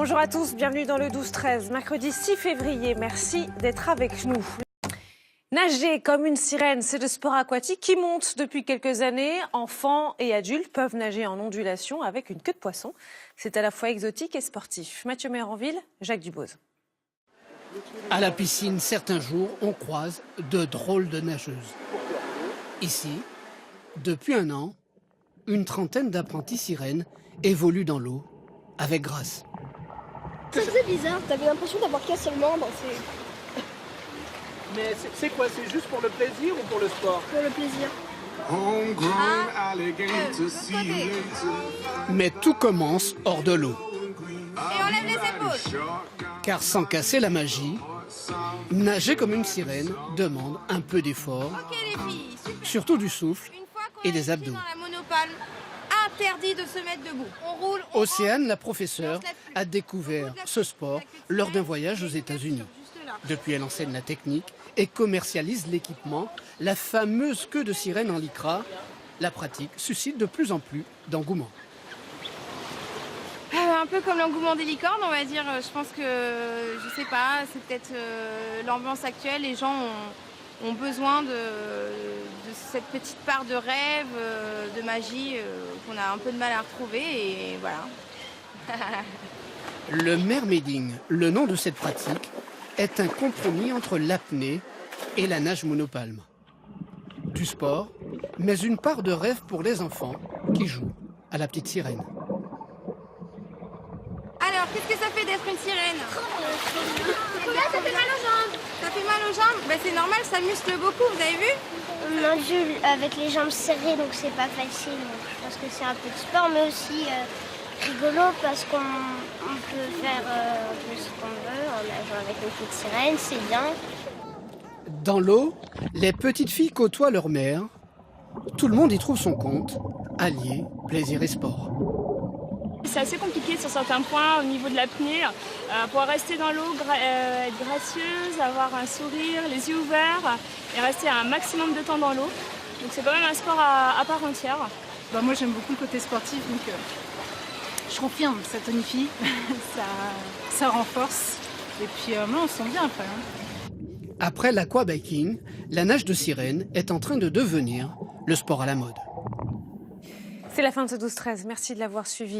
Bonjour à tous, bienvenue dans le 12-13, mercredi 6 février. Merci d'être avec nous. Nager comme une sirène, c'est le sport aquatique qui monte depuis quelques années. Enfants et adultes peuvent nager en ondulation avec une queue de poisson. C'est à la fois exotique et sportif. Mathieu Méranville, Jacques Dubose. À la piscine, certains jours, on croise de drôles de nageuses. Ici, depuis un an, une trentaine d'apprentis sirènes évoluent dans l'eau avec grâce. C'est très bizarre, t'avais l'impression d'avoir qu'un seul membre. Mais c'est quoi? C'est juste pour le plaisir ou pour le sport? Pour le plaisir. Mais tout commence hors de l'eau. Et on lève les épaules. Car sans casser la magie, nager comme une sirène demande un peu d'effort, Ok les filles, super. surtout du souffle Une fois qu'on et est des fini abdos. dans la monopalme, interdit de se mettre debout. On roule. On Océane, la rentre, professeure, on se lève plus. a découvert ce sport lors d'un voyage aux États-Unis. Juste là. Depuis, elle enseigne la technique et commercialise l'équipement, la fameuse queue de sirène en lycra. La pratique suscite de plus en plus d'engouement. Un peu comme l'engouement des licornes, on va dire. Je pense que, je sais pas, c'est peut-être l'ambiance actuelle. Les gens ont besoin de cette petite part de rêve, de magie qu'on a un peu de mal à retrouver. Et voilà. Le mermaiding, le nom de cette pratique, est un compromis entre l'apnée et la nage monopalme. Du sport, mais une part de rêve pour les enfants qui jouent à la petite sirène. Alors, qu'est-ce que ça fait d'être une sirène? Ça fait mal aux jambes. Ça fait mal aux jambes? Ben, c'est normal, ça muscle beaucoup, vous avez vu? On nage avec les jambes serrées, donc c'est pas facile. Donc je pense que c'est un peu de sport, mais aussi rigolo parce qu'on peut faire un peu ce qu'on veut en nageant avec une petite sirène, c'est bien. Dans l'eau, les petites filles côtoient leur mère. Tout le monde y trouve son compte, allié plaisir et sport. C'est assez compliqué sur certains points au niveau de l'apnée. Pour rester dans l'eau, être gracieuse, avoir un sourire, les yeux ouverts et rester un maximum de temps dans l'eau. Donc c'est quand même un sport à part entière. Moi j'aime beaucoup le côté sportif, donc je confirme, ça tonifie, ça renforce. Et puis on se sent bien après. Après l'aquabiking, la nage de sirène est en train de devenir le sport à la mode. C'est la fin de ce 12-13, merci de l'avoir suivi.